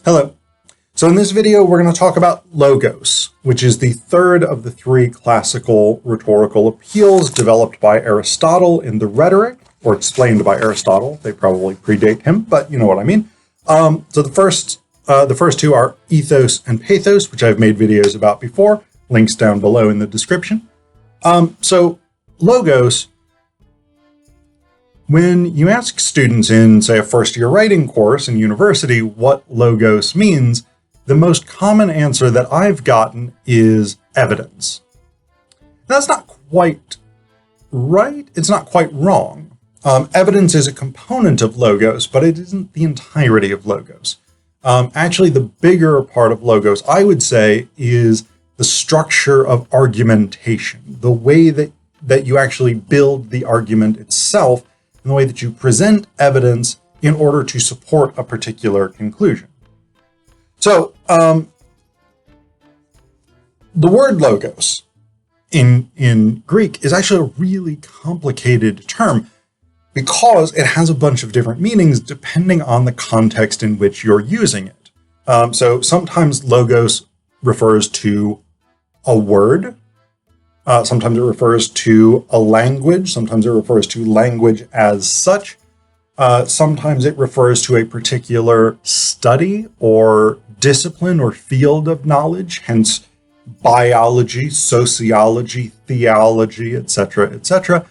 Hello. So in this video, we're going to talk about logos, which is the third of the three classical rhetorical appeals developed by Aristotle in the Rhetoric, or explained by Aristotle. They probably predate him, but you know what I mean. So the first two are ethos and pathos, which I've made videos about before. Links down below in the description. So logos, when you ask students in, say, a first-year writing course in university what logos means, the most common answer that I've gotten is evidence. That's not quite right. It's not quite wrong. Evidence is a component of logos, but it isn't the entirety of logos. Actually, the bigger part of logos, I would say, is the structure of argumentation, the way that you actually build the argument itself, and the way that you present evidence in order to support a particular conclusion. So, the word logos in Greek is actually a really complicated term because it has a bunch of different meanings depending on the context in which you're using it. So sometimes logos refers to a word. Sometimes it refers to a language. Sometimes it refers to language as such. Sometimes it refers to a particular study or discipline or field of knowledge, hence biology, sociology, theology, etc., etc.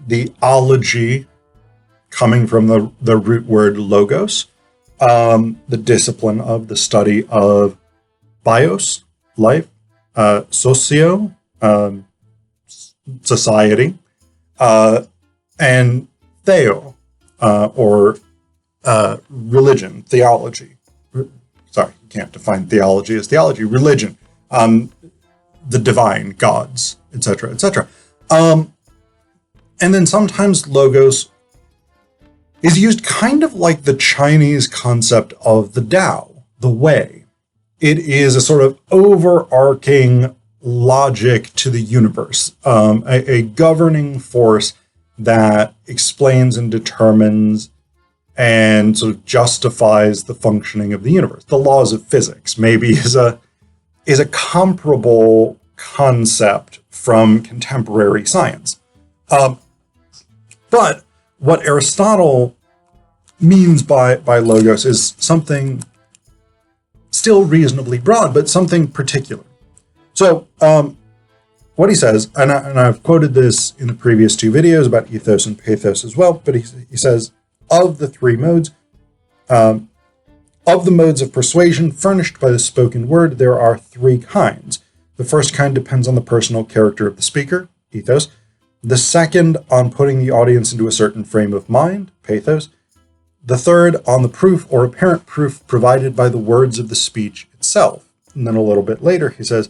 The ology coming from the root word logos, the discipline of the study of bios, life, socio, society, and theo, or religion, theology. Sorry, you can't define theology as theology. Religion, the divine, gods, etc., etc. And then sometimes logos is used kind of like the Chinese concept of the Tao, the way. It is a sort of overarching logic to the universe, a governing force that explains and determines and sort of justifies the functioning of the universe. The laws of physics maybe is a comparable concept from contemporary science. But what Aristotle means by logos is something still reasonably broad, but something particular. So what he says, and I've quoted this in the previous two videos about ethos and pathos as well, but he says, of the three modes, of the modes of persuasion furnished by the spoken word, there are three kinds. The first kind depends on the personal character of the speaker, ethos. The second on putting the audience into a certain frame of mind, pathos. The third on the proof or apparent proof provided by the words of the speech itself. And then a little bit later, he says,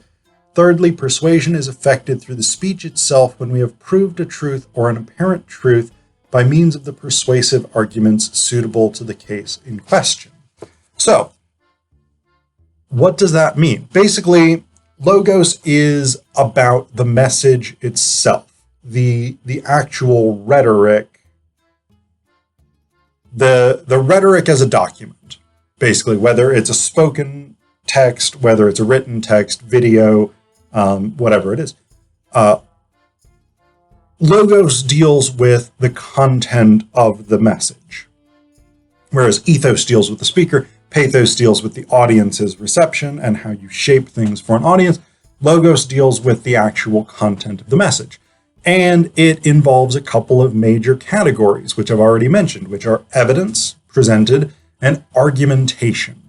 thirdly, persuasion is effected through the speech itself when we have proved a truth or an apparent truth by means of the persuasive arguments suitable to the case in question. So, what does that mean? Basically, logos is about the message itself, the actual rhetoric, the rhetoric as a document, basically, whether it's a spoken text, whether it's a written text, video, whatever it is. Logos deals with the content of the message, whereas ethos deals with the speaker, pathos deals with the audience's reception and how you shape things for an audience. Logos deals with the actual content of the message. And it involves a couple of major categories, which I've already mentioned, which are evidence presented and argumentation.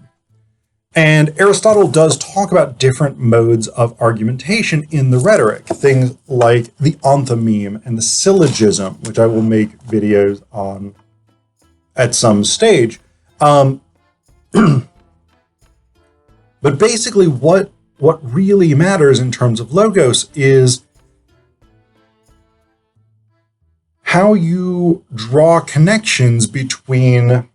And Aristotle does talk about different modes of argumentation in the Rhetoric, things like the onthymeme and the syllogism, which I will make videos on at some stage. But basically what really matters in terms of logos is how you draw connections between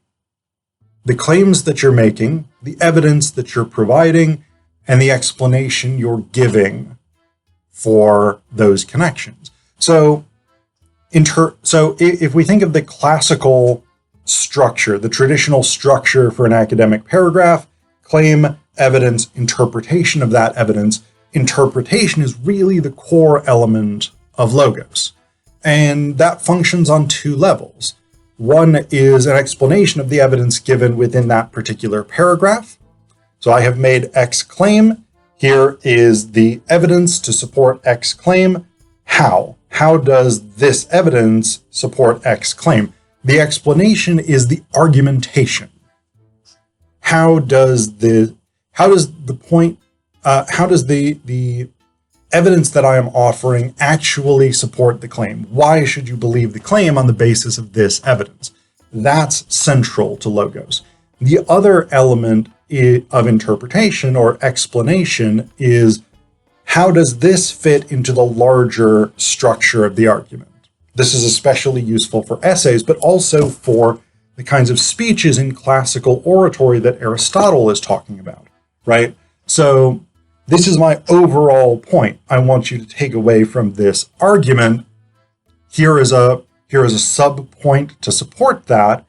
the claims that you're making, the evidence that you're providing, and the explanation you're giving for those connections. So if we think of the classical structure, the traditional structure for an academic paragraph: claim, evidence, interpretation of that evidence. Interpretation is really the core element of logos. And that functions on two levels. One is an explanation of the evidence given within that particular paragraph. So I have made X claim. Here is the evidence to support X claim. How? How does this evidence support X claim? The explanation is the argumentation. How does the evidence that I am offering actually support the claim? Why should you believe the claim on the basis of this evidence? That's central to logos. The other element of interpretation or explanation is, how does this fit into the larger structure of the argument? This is especially useful for essays, but also for the kinds of speeches in classical oratory that Aristotle is talking about, right? So this is my overall point I want you to take away from this argument. Here is a sub-point to support that.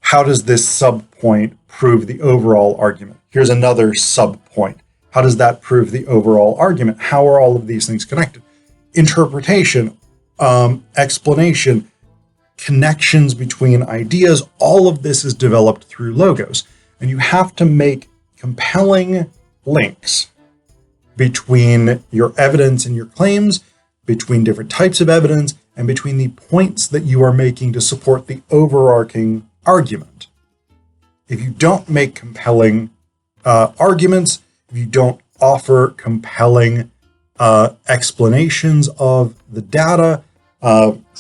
How does this sub-point prove the overall argument? Here's another sub-point. How does that prove the overall argument? How are all of these things connected? Interpretation, explanation, connections between ideas, all of this is developed through logos. And you have to make compelling links between your evidence and your claims, between different types of evidence, and between the points that you are making to support the overarching argument. If you don't make compelling arguments, if you don't offer compelling explanations of the data,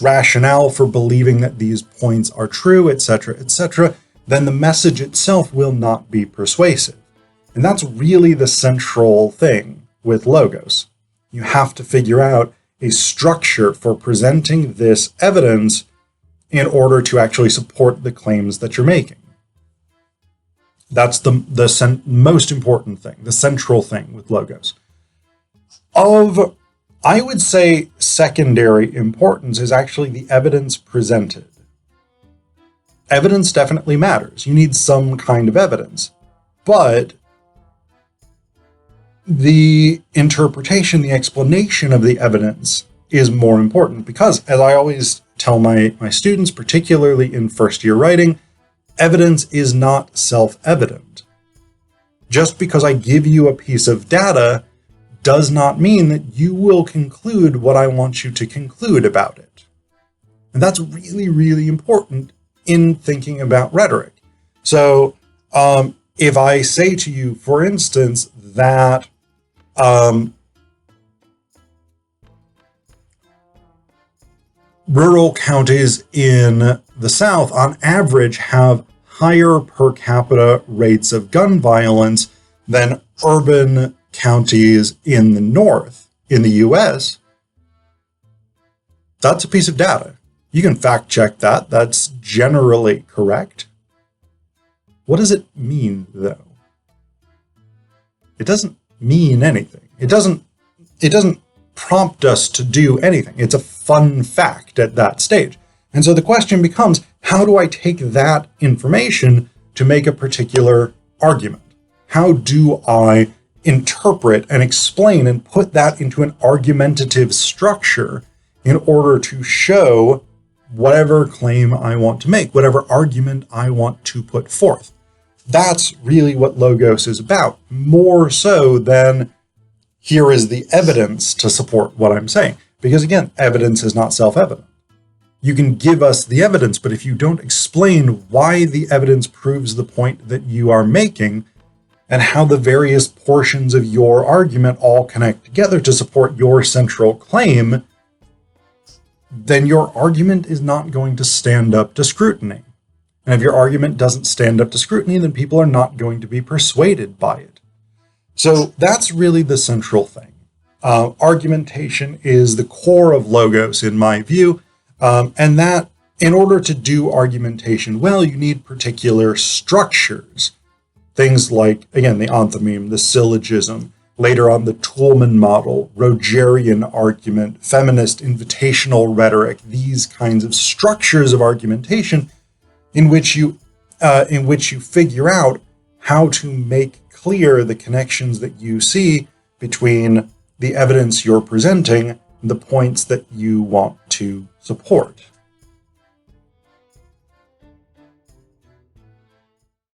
rationale for believing that these points are true, etc., then the message itself will not be persuasive. And that's really the central thing with logos. You have to figure out a structure for presenting this evidence in order to actually support the claims that you're making. That's the most important thing, the central thing with logos. Of, I would say, secondary importance is actually the evidence presented. Evidence definitely matters. You need some kind of evidence. But the interpretation, the explanation of the evidence is more important because, as I always tell my students, particularly in first-year writing, evidence is not self-evident. Just because I give you a piece of data does not mean that you will conclude what I want you to conclude about it. And that's really, really important in thinking about rhetoric. So if I say to you, for instance, that rural counties in the South, on average, have higher per capita rates of gun violence than urban counties in the North, in the US, that's a piece of data. You can fact check that. That's generally correct. What does it mean, though? It doesn't mean anything. It doesn't prompt us to do anything. It's a fun fact at that stage. And so the question becomes, how do I take that information to make a particular argument? How do I interpret and explain and put that into an argumentative structure in order to show whatever claim I want to make, whatever argument I want to put forth? That's really what logos is about, more so than here is the evidence to support what I'm saying. Because again, evidence is not self-evident. You can give us the evidence, but if you don't explain why the evidence proves the point that you are making and how the various portions of your argument all connect together to support your central claim, then your argument is not going to stand up to scrutiny. And if your argument doesn't stand up to scrutiny, then people are not going to be persuaded by it. So that's really the central thing. Argumentation is the core of logos, in my view, and that in order to do argumentation well, you need particular structures. Things like, again, the ontheme, the syllogism, later on the Toulmin model, Rogerian argument, feminist invitational rhetoric, these kinds of structures of argumentation in which you figure out how to make clear the connections that you see between the evidence you're presenting and the points that you want to support.